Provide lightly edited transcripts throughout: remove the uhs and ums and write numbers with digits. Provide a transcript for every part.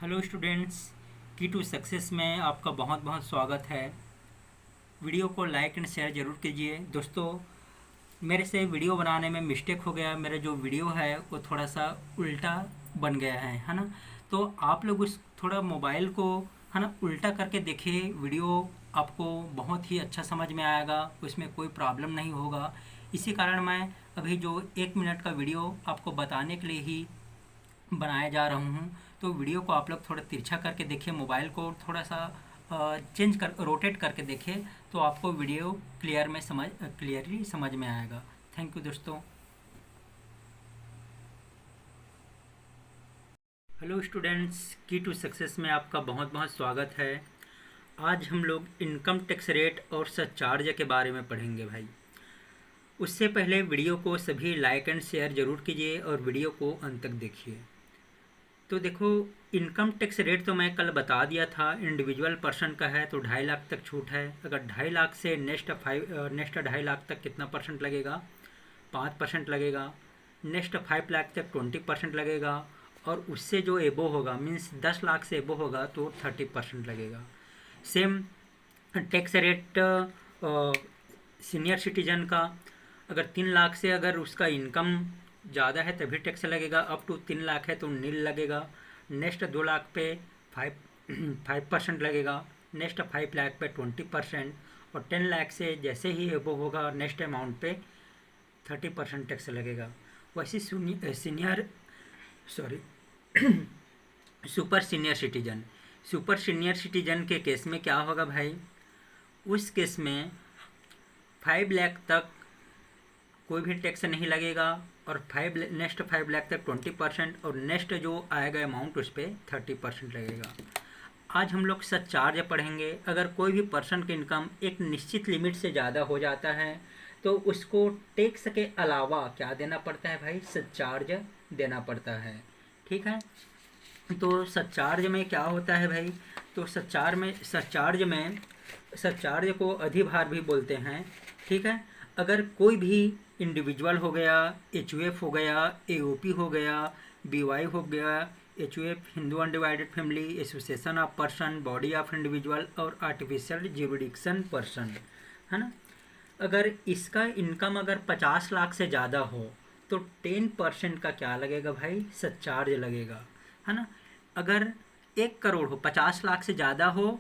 Hello students, की to success में आपका बहुत बहुत स्वागत है। वीडियो को लाइक एंड शेयर ज़रूर कीजिए। दोस्तों, मेरे से वीडियो बनाने में मिस्टेक हो गया। मेरा जो वीडियो है वो थोड़ा सा उल्टा बन गया है ना। तो आप लोग उस थोड़ा मोबाइल को है ना उल्टा करके देखिए। वीडियो आपको बहुत ही अच्छा समझ में आएगा, उसमें कोई प्रॉब्लम नहीं होगा। इसी कारण मैं अभी जो 1 मिनट का वीडियो आपको बताने के लिए ही बनाया जा रहा हूँ। तो वीडियो को आप लोग थोड़ा तिरछा करके देखिए, मोबाइल को थोड़ा सा चेंज कर रोटेट करके देखिए, तो आपको वीडियो क्लियरली समझ में आएगा। थैंक यू दोस्तों। हेलो स्टूडेंट्स, की टू सक्सेस में आपका बहुत बहुत स्वागत है। आज हम लोग इनकम टैक्स रेट और सरचार्ज के बारे में पढ़ेंगे भाई। उससे पहले वीडियो को सभी लाइक एंड शेयर ज़रूर कीजिए और वीडियो को अंत तक देखिए। तो देखो, इनकम टैक्स रेट तो मैं कल बता दिया था। इंडिविजुअल पर्सन का है तो 2.5 लाख तक छूट है। अगर 2.5 लाख से नेक्स्ट 2.5 लाख तक कितना परसेंट लगेगा? 5% लगेगा। नेक्स्ट 5 लाख तक 20% लगेगा। और उससे जो एबो होगा, मीन्स 10 लाख से एबो होगा तो 30% लगेगा। Same tax rate senior citizen का, अगर 3 लाख से अगर उसका इनकम ज़्यादा है तभी टैक्स लगेगा। अप टू 3 लाख है तो नील लगेगा। नेक्स्ट 2 लाख पे 5% लगेगा। नेक्स्ट 5 लाख पे 20%। और 10 लाख से जैसे ही एबो होगा नेक्स्ट अमाउंट पे 30% टैक्स लगेगा। वैसे senior sorry super senior citizen के केस में क्या होगा भाई? उस केस में 5 लाख तक कोई भी टैक्स नहीं लगेगा। और नेक्स्ट 5 लाख तक 20%। और नेक्स्ट जो आएगा अमाउंट उस पर 30% लगेगा। आज हम लोग सरचार्ज पढ़ेंगे। अगर कोई भी पर्सन की इनकम एक निश्चित लिमिट से ज़्यादा हो जाता है तो उसको टैक्स के अलावा क्या देना पड़ता है भाई? सरचार्ज देना पड़ता है। ठीक है। तो सरचार्ज में क्या होता है भाई? तो सरचार्ज को अधिभार भी बोलते हैं। ठीक है। अगर कोई भी इंडिविजुअल हो गया, एचयूएफ हो गया, एओपी हो गया, बीवाई हो गया, HUF Hindu undivided family, association of person, body of individual और आर्टिफिशियल ज्यूरिडिक्शन पर्सन, है ना। अगर इसका इनकम अगर 50 लाख से ज़्यादा हो तो 10% का क्या लगेगा भाई? सरचार्ज लगेगा, है ना। अगर 1 करोड़ हो, 50 लाख से ज़्यादा हो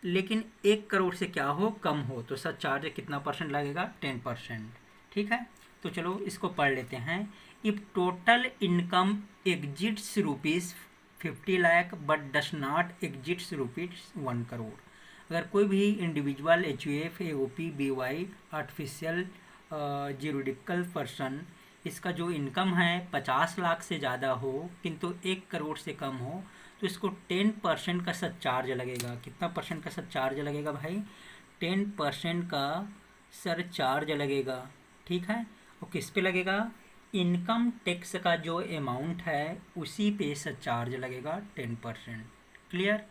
लेकिन 1 करोड़ से क्या हो, कम हो, तो सरचार्ज कितना परसेंट लगेगा? 10%। ठीक है। तो चलो इसको पढ़ लेते हैं। If total income exits rupees 50 lakh but does not exits rupees 1 crore. अगर कोई भी इंडिविजुअल, एच यू एफ, ए O P, B Y, artificial juridical person, इसका जो इनकम है 50 लाख से ज़्यादा हो किंतु 1 करोड़ से कम हो, तो इसको 10% का सरचार्ज लगेगा। कितना परसेंट का सरचार्ज लगेगा भाई? 10% का सरचार्ज लगेगा। ठीक है। और किस पे लगेगा? इनकम टैक्स का जो अमाउंट है उसी पे सरचार्ज लगेगा 10%। क्लियर।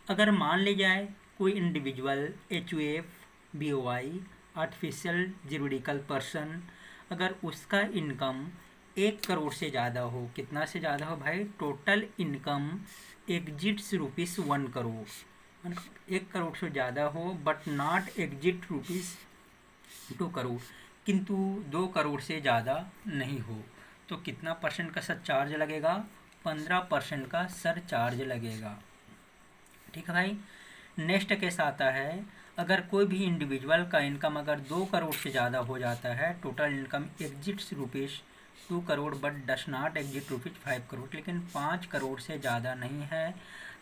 अगर मान ले जाए कोई individual, H U F, B O I, artificial juridical person, अगर उसका इनकम 1 करोड़ से ज़्यादा हो, कितना से ज़्यादा हो भाई? Total income exits rupees 1 crore, 1 crore से ज़्यादा हो but not exit rupees 2 crore, किंतु 2 करोड़ से ज़्यादा नहीं हो, तो कितना परसेंट का सरचार्ज लगेगा? 15% का सरचार्ज लगेगा। ठीक है भाई। नेक्स्ट केस आता है, अगर कोई भी इंडिविजुअल का इनकम अगर 2 करोड़ से ज़्यादा हो जाता है, total income exits rupees 2 crore but does not exit rupees 5 crore, लेकिन 5 करोड़ से ज़्यादा नहीं है,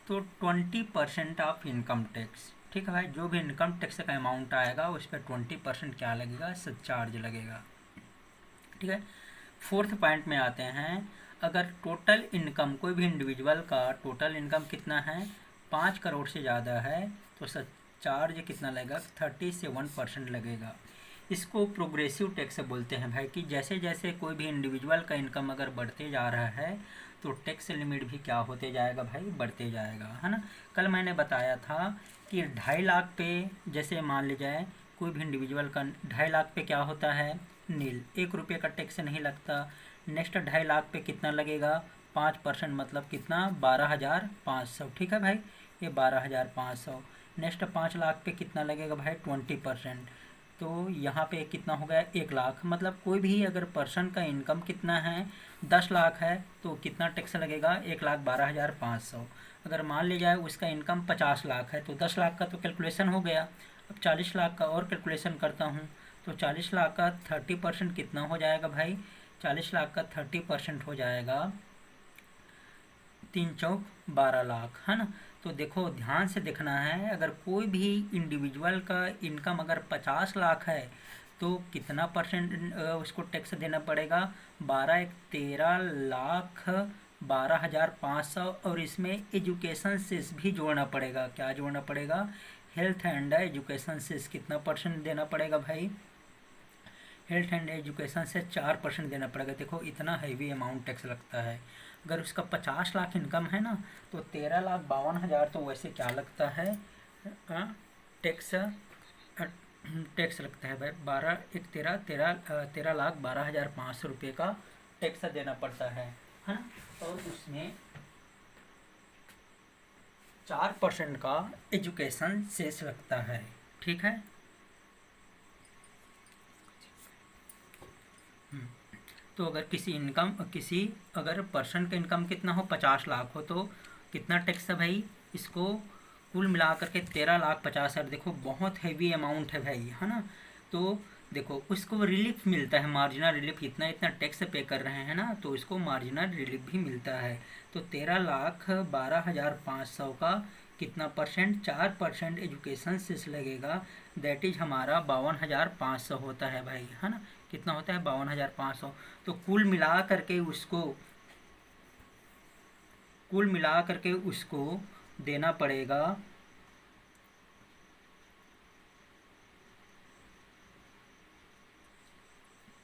तो 20% ऑफ इनकम टैक्स। ठीक है भाई। जो भी इनकम टैक्स का अमाउंट आएगा उस पर 20% क्या लगेगा? सरचार्ज लगेगा। ठीक है। फोर्थ पॉइंट में आते हैं। अगर टोटल इनकम, कोई भी इंडिविजुअल का टोटल इनकम कितना है? 5 करोड़ से ज़्यादा है, तो सरचार्ज कितना लगेगा? 37% लगेगा। इसको प्रोग्रेसिव टैक्स बोलते हैं भाई, कि जैसे जैसे कोई भी इंडिविजुअल का इनकम अगर बढ़ते जा रहा है तो टैक्स लिमिट भी क्या होते जाएगा भाई? बढ़ते जाएगा, है ना। कल मैंने बताया था कि 2.5 लाख पे, जैसे मान ली जाए कोई भी इंडिविजुअल का 2.5 लाख पे क्या होता है? नील, 1 रुपये का टैक्स नहीं लगता। नेक्स्ट 2.5 लाख पे कितना लगेगा? 5% मतलब कितना 12,500। ठीक है भाई, ये 12,500। नेक्स्ट 5 लाख पे कितना लगेगा भाई 20%। तो यहाँ पे कितना हो गया 1 लाख। मतलब कोई भी अगर पर्सन का इनकम कितना है 10 लाख है तो कितना टैक्स लगेगा 1,12,500। अगर मान लिया जाए उसका इनकम 50 लाख है तो 10 लाख का तो कैलकुलेशन हो गया। अब 40 लाख का और कैलकुलेशन करता हूँ तो 40 लाख का 30% कितना हो जाएगा भाई, 40 लाख का 30% हो जाएगा 3 चौक 12 लाख, है ना। तो देखो ध्यान से देखना है, अगर कोई भी इंडिविजुअल का इनकम अगर 50 लाख है तो कितना परसेंट उसको टैक्स देना पड़ेगा, 12 एक 13,12,500। और इसमें एजुकेशन सेस भी जोड़ना पड़ेगा। क्या जोड़ना पड़ेगा, हेल्थ एंड एजुकेशन सेस कितना परसेंट देना पड़ेगा भाई, हेल्थ एंड एजुकेशन से 4% देना पड़ेगा। देखो इतना हैवी अमाउंट टैक्स लगता है। अगर उसका 50 लाख इनकम है ना तो 13,52,000 तो वैसे क्या लगता है टैक्स, टैक्स लगता है भाई 12 एक 13,12,500 रुपये का टैक्स देना पड़ता है ना। और उसमें 4% का एजुकेशन सेस लगता है। ठीक है, तो अगर किसी अगर पर्सन का इनकम कितना हो 50 लाख हो तो कितना टैक्स है भाई, इसको कुल मिला करके 13,50,000। देखो बहुत हैवी अमाउंट है भाई, है ना। तो देखो उसको रिलीफ मिलता है, मार्जिनल रिलीफ, इतना इतना टैक्स पे कर रहे हैं ना तो इसको मार्जिनल रिलीफ भी मिलता है। तो 13,12,500 का कितना परसेंट, 4% एजुकेशन सेस लगेगा। दैट इज हमारा 52,500 होता है भाई, है ना। कितना होता है 52,500। तो कुल मिला करके उसको देना पड़ेगा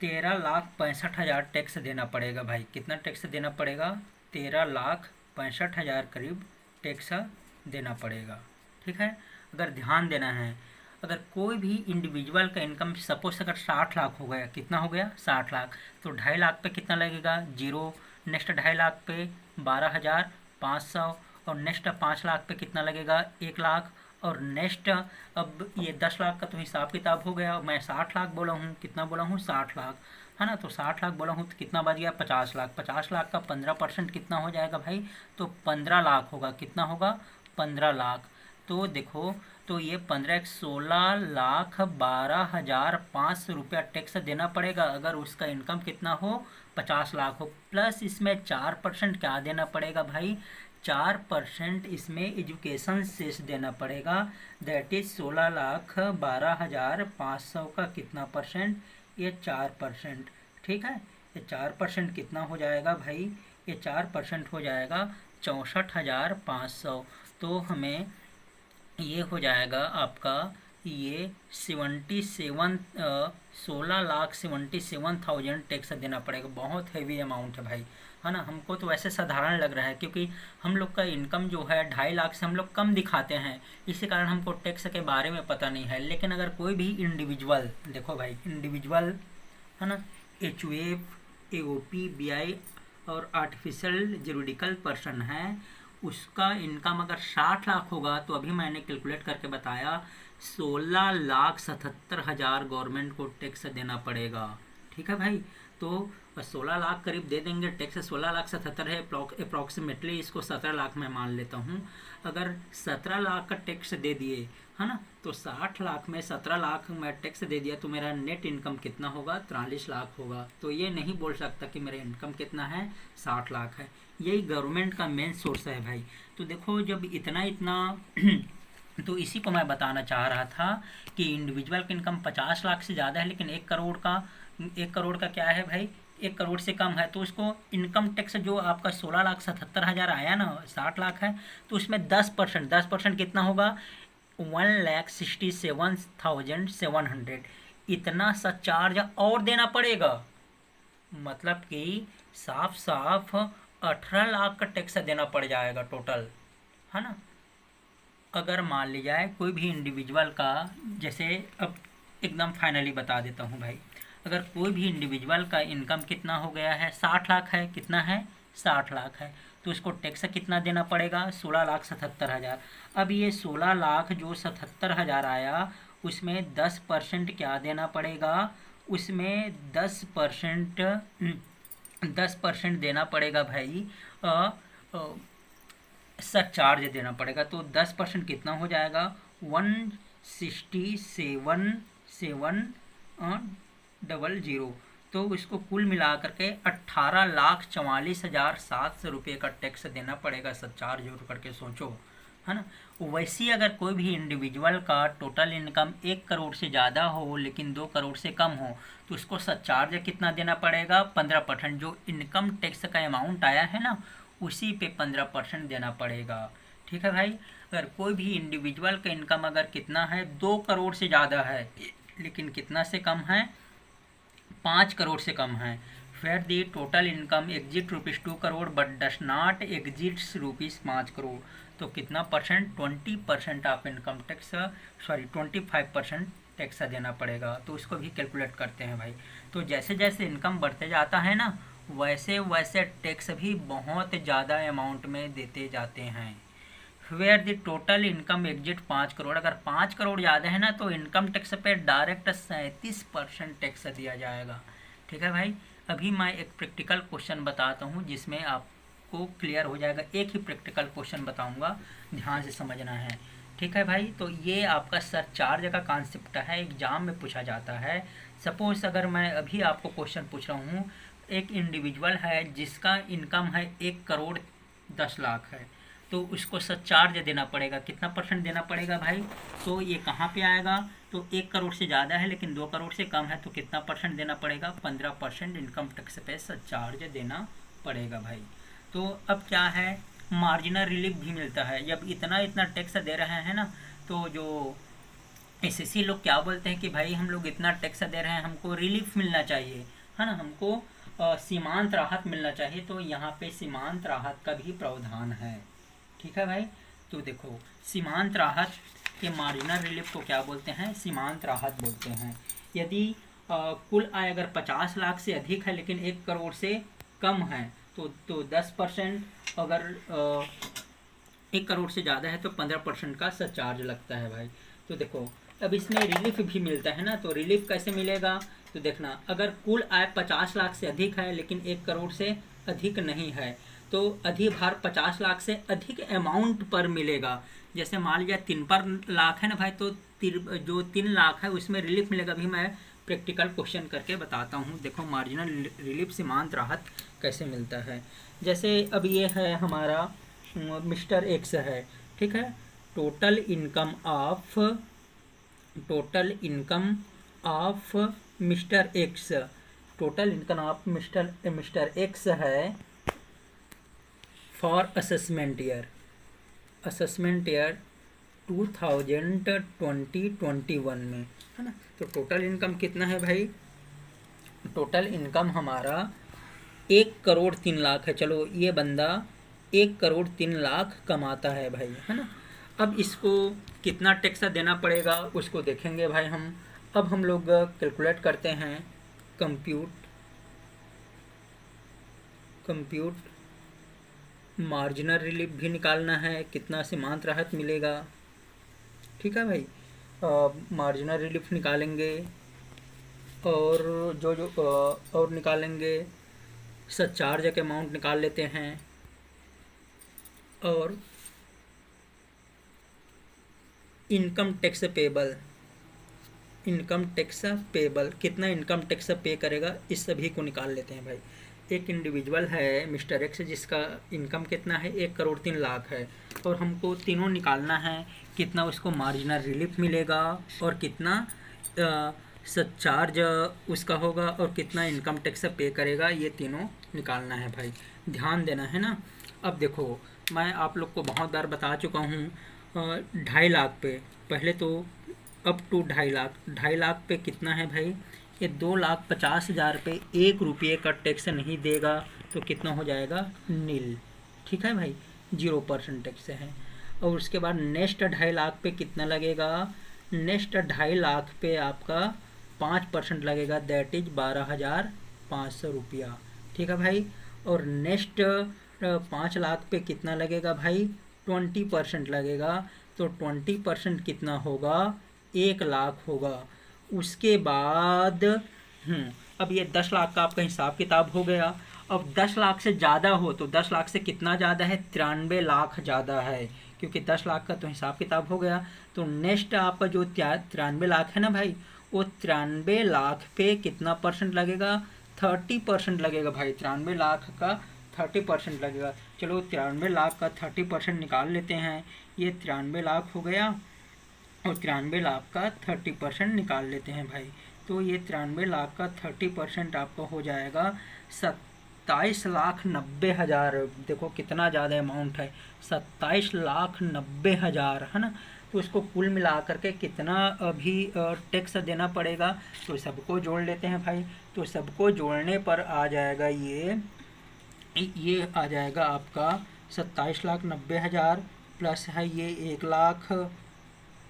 13,65,000 टैक्स देना पड़ेगा भाई। कितना टैक्स देना पड़ेगा, 13,65,000 करीब टैक्स देना पड़ेगा। ठीक है, अगर ध्यान देना है, अगर कोई भी इंडिविजुअल का इनकम सपोज अगर 60 लाख हो गया, कितना हो गया 60 लाख, तो 2.5 लाख पे कितना लगेगा 0। नेक्स्ट 2.5 लाख पे 12,500। और नेक्स्ट 5 लाख पे कितना लगेगा 1 लाख। और नेक्स्ट अब ये 10 लाख का तो हिसाब किताब हो गया। मैं 60 लाख बोला हूँ, कितना बोला हूँ 60 लाख, है ना। तो 60 लाख बोला हूँ तो कितना बच गया 50 लाख। 50 लाख का 15% कितना हो जाएगा भाई, तो 15 लाख होगा। कितना होगा 15 लाख। तो देखो तो ये 15 16,12,500 रुपया टैक्स देना पड़ेगा अगर उसका इनकम कितना हो 50 लाख हो। प्लस इसमें 4% क्या देना पड़ेगा भाई, 4% इसमें एजुकेशन सेस देना पड़ेगा। दैट इज 16,12,500 का कितना परसेंट, ये 4%। ठीक है, ये 4% कितना हो जाएगा भाई, ये 4% हो जाएगा 64,500। तो हमें ये हो जाएगा आपका ये 16,77,000 टैक्स देना पड़ेगा। बहुत हैवी अमाउंट है भाई, है ना। हमको तो वैसे साधारण लग रहा है क्योंकि हम लोग का इनकम जो है 2.5 लाख से हम लोग कम दिखाते हैं, इसी कारण हमको टैक्स के बारे में पता नहीं है। लेकिन अगर कोई भी इंडिविजुअल, देखो भाई इंडिविजुअल, है ना, HUF, AOP, BI और आर्टिफिशियल जुरिडिकल पर्सन है, उसका इनकम अगर 60 लाख होगा तो अभी मैंने कैलकुलेट करके बताया 16,77,000 गवर्नमेंट को टैक्स देना पड़ेगा। ठीक है भाई, तो 16 लाख करीब दे देंगे टैक्स। 16,77,000 है अप्रॉक्सीमेटली, इसको 17 लाख में मान लेता हूँ। अगर 17 लाख का टैक्स दे दिए, है ना, तो 60 लाख में 17 लाख में टैक्स दे दिया तो मेरा नेट इनकम कितना होगा 43 लाख होगा। तो ये नहीं बोल सकता कि मेरा इनकम कितना है 60 लाख है। यही गवर्नमेंट का मेन सोर्स है भाई। तो देखो जब इतना तो इसी को मैं बताना चाह रहा था कि इंडिविजुअल का इनकम 50 लाख से ज़्यादा है लेकिन 1 करोड़ का क्या है भाई, 1 करोड़ से कम है, तो उसको इनकम टैक्स जो आपका 16,77,000 आया ना, 60 लाख है, तो उसमें 10% कितना होगा 1,67,700 इतना सा चार्ज और देना पड़ेगा। मतलब कि साफ 18 लाख का टैक्स देना पड़ जाएगा टोटल, है ना। अगर मान लिया जाए कोई भी इंडिविजुअल का, जैसे अब एकदम फाइनली बता देता हूँ भाई, अगर कोई भी इंडिविजुअल का इनकम कितना हो गया है 60 लाख है, कितना है 60 लाख है, तो इसको टैक्स कितना देना पड़ेगा? 16,77,000। अब ये 16 लाख जो 77,000 आया, उसमें 10% क्या देना पड़ेगा? उसमें 10% देना पड़ेगा भाई, सरचार्ज देना पड़ेगा। तो 10% कितना हो जाएगा? 167,700। तो इसको कुल मिला करके 18,44,700 रुपये का टैक्स देना पड़ेगा सरचार्ज जोड़ करके, सोचो, है ना। वैसे ही अगर कोई भी इंडिविजुअल का टोटल इनकम 1 करोड़ से ज़्यादा हो लेकिन 2 करोड़ से कम हो, तो उसको सरचार्ज कितना देना पड़ेगा? 15%। जो इनकम टैक्स का अमाउंट आया है ना, उसी पे 15% देना पड़ेगा। ठीक है भाई। अगर कोई भी इंडिविजुअल का इनकम अगर कितना है, 2 करोड़ से ज़्यादा है लेकिन कितना से कम है? 5 करोड़ से कम है, फिर दी total income exit ₹2 crore but does not exits ₹5 crore, तो कितना percent? 20% of income tax, 25% tax देना पड़ेगा। तो इसको भी कैलकुलेट करते हैं भाई। तो जैसे जैसे इनकम बढ़ते जाता है ना, वैसे वैसे टैक्स भी बहुत ज़्यादा अमाउंट में देते जाते हैं। Where the total income exit 5 crore, अगर 5 करोड़ ज़्यादा है ना, तो इनकम टैक्स पे डायरेक्ट 37% टैक्स दिया जाएगा। ठीक है भाई। अभी मैं एक प्रैक्टिकल क्वेश्चन बताता हूँ जिसमें आपको क्लियर हो जाएगा। एक ही प्रैक्टिकल क्वेश्चन बताऊँगा, ध्यान से समझना है। ठीक है भाई। तो ये आपका सरचार्ज का कॉन्सेप्ट है, एग्जाम में पूछा जाता है। सपोज अगर मैं अभी आपको क्वेश्चन पूछ रहा हूँ, एक इंडिविजुअल है जिसका इनकम है 1 करोड़ 10 लाख है, तो उसको सरचार्ज देना पड़ेगा। कितना परसेंट देना पड़ेगा भाई? तो ये कहाँ पे आएगा? तो 1 करोड़ से ज़्यादा है लेकिन 2 करोड़ से कम है, तो कितना परसेंट देना पड़ेगा? 15% इनकम टैक्स पे सरचार्ज देना पड़ेगा भाई। तो अब क्या है, मार्जिनल रिलीफ भी मिलता है। जब इतना इतना टैक्स दे रहे हैं ना, तो जो एसएससी लोग क्या बोलते हैं कि भाई हम लोग इतना टैक्स दे रहे हैं, हमको रिलीफ मिलना चाहिए, है ना, हमको सीमांत राहत मिलना चाहिए। तो यहाँ पे सीमांत राहत का भी प्रावधान है। ठीक है भाई। तो देखो, सीमांत राहत के मार्जिनल रिलीफ को क्या बोलते हैं? सीमांत राहत बोलते हैं। यदि कुल आय अगर 50 लाख से अधिक है लेकिन 1 करोड़ से कम है, तो 10%, अगर 1 करोड़ से ज़्यादा है तो 15% का सरचार्ज लगता है भाई। तो देखो, अब इसमें रिलीफ भी मिलता है ना, तो रिलीफ कैसे मिलेगा? तो देखना, अगर कुल आय 50 लाख से अधिक है लेकिन 1 करोड़ से अधिक नहीं है, तो अधिभार 50 लाख से अधिक अमाउंट पर मिलेगा। जैसे मान लिया 3 लाख है ना भाई, तो जो 3 लाख है उसमें रिलीफ मिलेगा। अभी मैं प्रैक्टिकल क्वेश्चन करके बताता हूँ। देखो, मार्जिनल रिलीफ सीमांत राहत कैसे मिलता है। जैसे अब ये है हमारा मिस्टर एक्स है, ठीक है। Total income of mister x, total income of mister x है फॉर असेसमेंट ईयर 2020-21 में, है ना। तो टोटल इनकम कितना है भाई? टोटल इनकम हमारा 1 करोड़ 3 लाख है। चलो, ये बंदा 1 करोड़ 3 लाख कमाता है भाई, है ना। अब इसको कितना टैक्स देना पड़ेगा उसको देखेंगे भाई हम। अब हम लोग कैलकुलेट करते हैं। कंप्यूट मार्जिनल रिलीफ भी निकालना है, कितना सीमांत राहत मिलेगा। ठीक है भाई। मार्जिनल रिलीफ निकालेंगे और और निकालेंगे, सरचार्ज के अमाउंट निकाल लेते हैं, और इनकम टैक्स पेबल कितना इनकम टैक्स पे करेगा, इस सभी को निकाल लेते हैं भाई। एक इंडिविजुअल है मिस्टर एक्स जिसका इनकम कितना है? 1 करोड़ 3 लाख है, और हमको तीनों निकालना है, कितना उसको मार्जिनल रिलीफ मिलेगा और कितना सरचार्ज उसका होगा और कितना इनकम टैक्स पे करेगा, ये तीनों निकालना है भाई। ध्यान देना है ना। अब देखो, मैं आप लोग को बहुत बार बता चुका हूँ, 2.5 लाख पे, पहले तो अप टू 2.5 लाख पे कितना है भाई? ये 2,50,000 पे 1 रुपये का टैक्स नहीं देगा, तो कितना हो जाएगा? नील। ठीक है भाई, 0% टैक्स है। और उसके बाद नेक्स्ट 2.5 लाख पे कितना लगेगा? नेक्स्ट 2.5 लाख पे आपका 5% लगेगा, दैट इज 12,500 रुपया। ठीक है भाई। और नेक्स्ट 5 लाख पे कितना लगेगा भाई, 20% लगेगा। तो 20% कितना होगा, 1 लाख होगा। उसके बाद अब ये 10 लाख का आपका हिसाब किताब हो गया। अब 10 लाख से ज़्यादा हो तो 10 लाख से कितना ज़्यादा है, 93 लाख ज़्यादा है, क्योंकि 10 लाख का तो हिसाब किताब हो गया। तो नेक्स्ट आपका जो 93 लाख है ना भाई, वो 93 लाख पे कितना परसेंट लगेगा, 30% लगेगा भाई। 93 लाख का 30% लगेगा। चलो 93 लाख का 30% निकाल लेते हैं। ये 93 लाख हो गया और 93 लाख का 30% निकाल लेते हैं भाई। तो ये 93 लाख का 30% आपका हो जाएगा 27,90,000। देखो कितना ज़्यादा अमाउंट है, 27,90,000 है ना। तो इसको कुल मिला करके कितना अभी टैक्स देना पड़ेगा, तो सबको जोड़ लेते हैं भाई। तो सबको जोड़ने पर आ जाएगा ये आ जाएगा आपका 27,90,000 प्लस है ये 1 लाख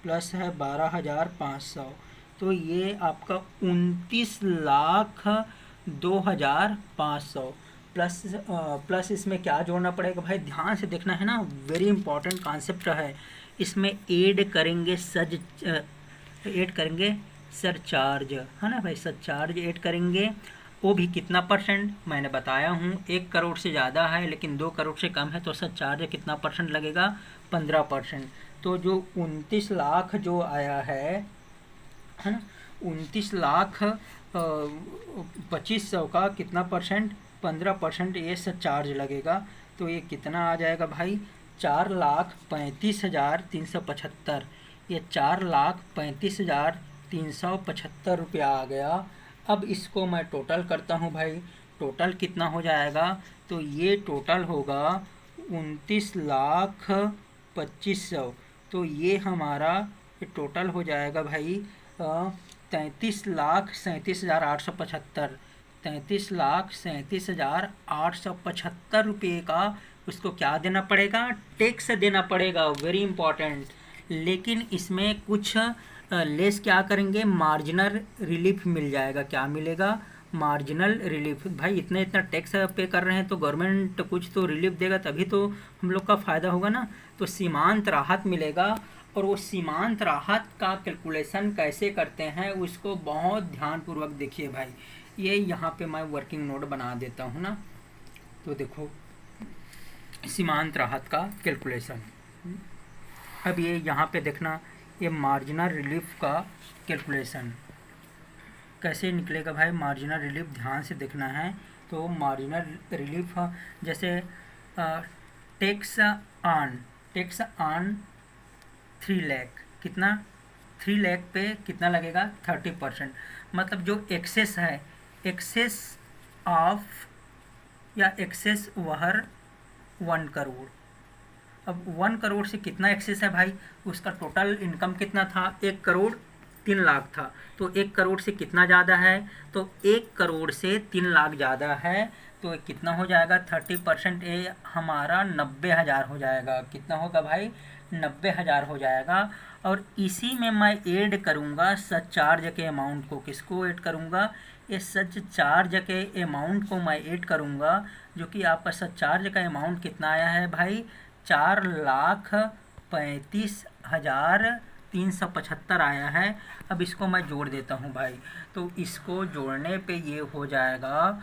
प्लस है 12,500। तो ये आपका 29,02,500 प्लस इसमें क्या जोड़ना पड़ेगा भाई, ध्यान से देखना है ना, वेरी इंपॉर्टेंट कॉन्सेप्ट है। इसमें ऐड करेंगे सरचार्ज है ना भाई, सरचार्ज ऐड करेंगे। वो भी कितना परसेंट मैंने बताया हूँ, 1 करोड़ से ज़्यादा है लेकिन 2 करोड़ से कम है तो सरचार्ज कितना परसेंट लगेगा, 15%। तो जो 29 लाख जो आया है ना, 29,25,000 का कितना परसेंट, 15% ये सरचार्ज लगेगा। तो ये कितना आ जाएगा भाई, 4,35,375। ये 4,35,375 रुपया आ गया। अब इसको मैं टोटल करता हूँ भाई, टोटल कितना हो जाएगा, तो ये टोटल होगा 29,25,000। तो ये हमारा टोटल हो जाएगा भाई 33,37,875। 33,37,875 रुपये का उसको क्या देना पड़ेगा, टैक्स देना पड़ेगा, वेरी इंपॉर्टेंट। लेकिन इसमें कुछ लेस क्या करेंगे, मार्जिनल रिलीफ मिल जाएगा। क्या मिलेगा, मार्जिनल रिलीफ। भाई इतना इतना टैक्स पे कर रहे हैं तो गवर्नमेंट कुछ तो रिलीफ देगा, तभी तो हम लोग का फ़ायदा होगा ना। तो सीमांत राहत मिलेगा। और वो सीमांत राहत का कैलकुलेशन कैसे करते हैं उसको बहुत ध्यानपूर्वक देखिए भाई। ये यहाँ पे मैं वर्किंग नोट बना देता हूँ ना, तो देखो सीमांत राहत का कैलकुलेशन। अब ये यहाँ पे देखना, ये मार्जिनल रिलीफ का कैलकुलेशन कैसे निकलेगा भाई, मार्जिनल रिलीफ ध्यान से देखना है। तो मार्जिनल रिलीफ जैसे टैक्स ऑन 3 लाख, कितना 3 लाख पे कितना लगेगा, 30%। मतलब जो एक्सेस है, एक्सेस ऑफ या एक्सेस ओवर 1 करोड़। अब 1 करोड़ से कितना एक्सेस है भाई, उसका टोटल इनकम कितना था, 1 करोड़ 3 लाख था। तो 1 करोड़ से कितना ज़्यादा है, तो 1 करोड़ से 3 लाख ज़्यादा है। तो कितना हो जाएगा, 30%, ये हमारा 90,000 हो जाएगा। कितना होगा भाई, 90,000 हो जाएगा। और इसी में मैं ऐड करूँगा सरचार्ज के अमाउंट को। किसको ऐड करूँगा, ये सरचार्ज के अमाउंट को मैं ऐड करूँगा, जो कि आपका सरचार्ज का अमाउंट कितना आया है भाई, 4,35,375 आया है। अब इसको मैं जोड़ देता हूँ भाई। तो इसको जोड़ने पे ये हो जाएगा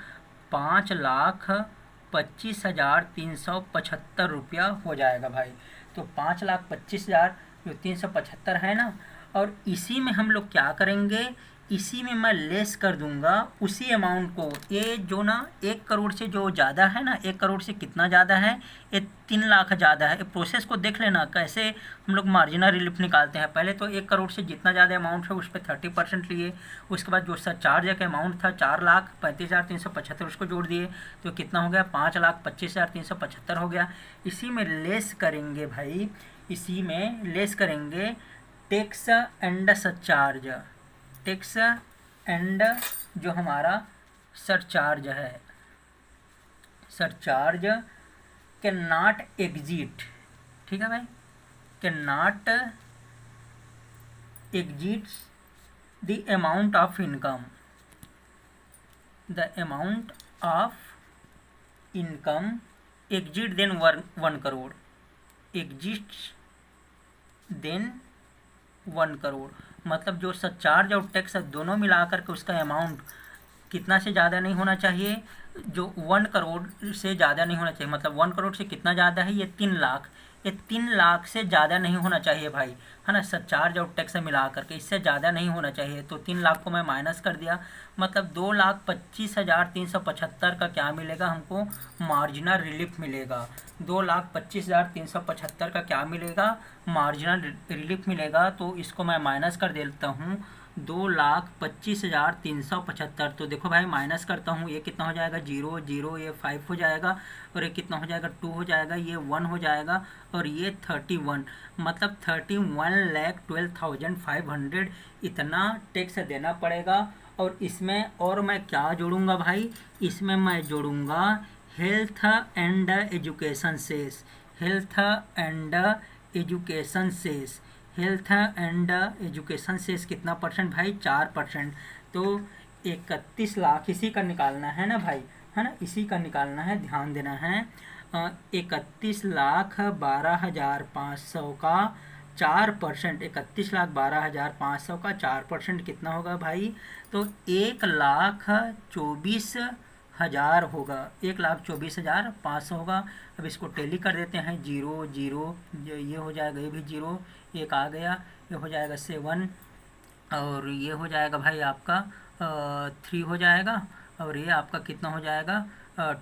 5,25,375 रुपया हो जाएगा भाई। तो 5,25,375 है ना। और इसी में हम लोग क्या करेंगे, इसी में मैं लेस कर दूंगा उसी अमाउंट को। ये जो ना 1 करोड़ से जो ज़्यादा है ना, 1 करोड़ से कितना ज़्यादा है, ये 3 लाख ज़्यादा है। प्रोसेस को देख लेना कैसे हम लोग मार्जिनल रिलीफ निकालते हैं। पहले तो 1 करोड़ से जितना ज़्यादा अमाउंट है उस पर 30% लिए। उसके बाद जो सरचार्ज का अमाउंट था 4,35,375 उसको जोड़ दिए, तो कितना हो गया, 5,25,375 हो गया। इसी में लेस करेंगे भाई, इसी में लेस करेंगे tax and surcharge. Tax and जो हमारा सरचार्ज है, सरचार्ज कैन नॉट एग्जिट, ठीक है भाई, can not exit the amount of income, the amount of income exit then 1 crore, exit then 1 crore, मतलब जो सरचार्ज और टैक्स दोनों मिलाकर के उसका अमाउंट कितना से ज़्यादा नहीं होना चाहिए, जो 1 करोड़ से ज़्यादा नहीं होना चाहिए, मतलब 1 करोड़ से कितना ज़्यादा है, ये 3 लाख, ये 3 लाख से ज़्यादा नहीं होना चाहिए भाई, है ना, सरचार्ज और टैक्स मिला करके इससे ज़्यादा नहीं होना चाहिए। तो 3 लाख को मैं माइनस कर दिया, मतलब 2,25,375 का क्या मिलेगा हमको, मार्जिनल रिलीफ मिलेगा। 2,25,375 का क्या मिलेगा, मार्जिनल रिलीफ मिलेगा। तो इसको मैं माइनस कर देता हूँ, 2,25,375। तो देखो भाई माइनस करता हूँ, ये कितना हो जाएगा, 0 0, ये 5 हो जाएगा, और ये कितना हो जाएगा, 2 हो जाएगा, ये 1 हो जाएगा, और ये 31, मतलब 31,12,500 इतना टैक्स देना पड़ेगा। और इसमें और मैं क्या जोड़ूंगा भाई, इसमें मैं जोड़ूंगा health and education cess, health and education cess, health and education cess कितना परसेंट भाई, 4%। तो 31 लाख इसी का निकालना है ना भाई, है ना, इसी का निकालना है, ध्यान देना है। 31,12,500 का 4%, 31,12,500 का 4% कितना होगा भाई, तो 1,24,000 होगा, 1,24,500 होगा। अब इसको टेली कर देते हैं, 0 0, ये हो जाएगा, ये भी 0, एक आ गया, ये हो जाएगा 7, और ये हो जाएगा भाई आपका 3 हो जाएगा, और ये आपका कितना हो जाएगा,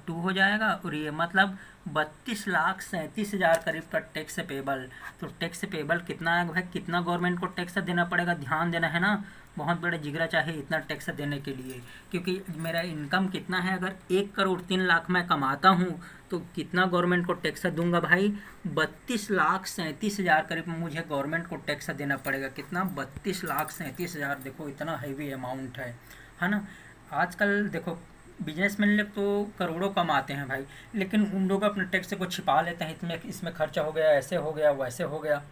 2 हो जाएगा, और ये मतलब 32,37,000 करीब का टैक्स पेबल। तो टैक्स पेबल कितना है भाई, कितना गवर्नमेंट को टैक्स देना पड़ेगा, ध्यान देना है ना, बहुत बड़ा जिगरा चाहिए इतना टैक्स देने के लिए, क्योंकि मेरा इनकम कितना है, अगर 1 करोड़ 3 लाख मैं कमाता हूँ तो कितना गवर्नमेंट को टैक्स दूंगा भाई, 32,37,000 करीब मुझे गवर्नमेंट को टैक्स देना पड़ेगा। कितना, 32,37,000, देखो इतना हैवी अमाउंट है ना। आजकल देखो बिजनेसमैन लोग तो करोड़ों कमाते हैं भाई, लेकिन उन लोग अपने टैक्स को छिपा लेते हैं, इसमें खर्चा हो गया, ऐसे हो गया, वैसे हो गया।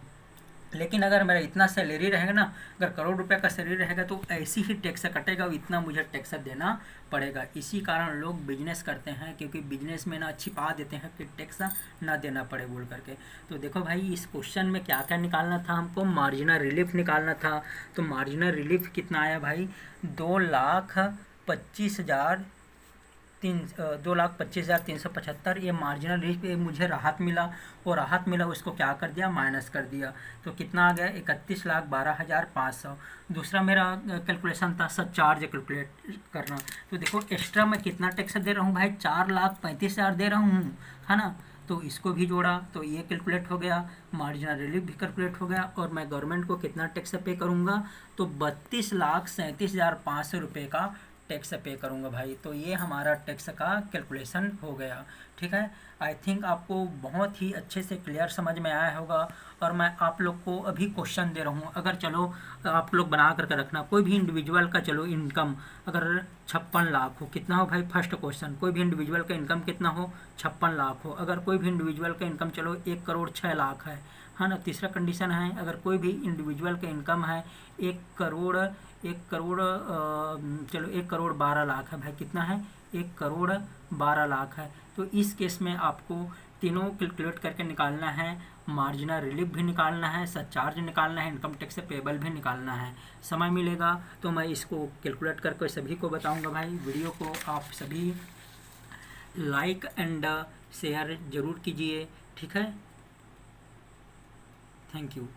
लेकिन अगर मेरा इतना सैलरी रहेगा ना, अगर करोड़ रुपए का सैलरी रहेगा तो ऐसी ही टैक्स कटेगा, इतना मुझे टैक्स देना पड़ेगा। इसी कारण लोग बिजनेस करते हैं, क्योंकि बिजनेस में ना छिपा देते हैं कि टैक्स ना देना पड़े बोल करके। तो देखो भाई इस क्वेश्चन में क्या क्या निकालना था हमको, मार्जिनल रिलीफ निकालना था। तो मार्जिनल रिलीफ कितना आया भाई, 2,25,375, ये मार्जिनल रिलीफ पे मुझे राहत मिला, और राहत मिला उसको क्या कर दिया, माइनस कर दिया। तो कितना आ गया, 31,12,500। दूसरा मेरा कैलकुलेशन था सरचार्ज कैलकुलेट करना। तो देखो एक्स्ट्रा मैं कितना टैक्स दे रहा हूँ भाई, 4,35,000 दे रहा हूँ, है ना। तो इसको भी जोड़ा तो ये कैलकुलेट हो गया, मार्जिनल रिलीफ भी कैलकुलेट हो गया, और मैं गवर्नमेंट को कितना टैक्स पे करूँगा, तो 32,37,500 रुपये का टैक्स पे करूँगा भाई। तो ये हमारा टैक्स का कैलकुलेशन हो गया, ठीक है। आई थिंक आपको बहुत ही अच्छे से क्लियर समझ में आया होगा, और मैं आप लोग को अभी क्वेश्चन दे रहा हूँ। अगर चलो आप लोग बना करके रखना, कोई भी इंडिविजुअल का चलो इनकम अगर 56 लाख हो, कितना हो भाई, फर्स्ट क्वेश्चन, कोई भी इंडिविजुअल का इनकम कितना हो, 56 लाख हो। अगर कोई भी इंडिविजुअल का इनकम चलो 1 करोड़ 6 लाख है ना। तीसरा कंडीशन है, अगर कोई भी इंडिविजुअल का इनकम है 1 करोड़ चलो 1 करोड़ 12 लाख है भाई, कितना है, 1 करोड़ 12 लाख है। तो इस केस में आपको तीनों कैलकुलेट करके निकालना है, मार्जिनल रिलीफ भी निकालना है, सरचार्ज निकालना है, इनकम टैक्स पेबल भी निकालना है। समय मिलेगा तो मैं इसको कैलकुलेट करके सभी को बताऊंगा भाई। वीडियो को आप सभी लाइक एंड शेयर ज़रूर कीजिए, ठीक है। Thank you.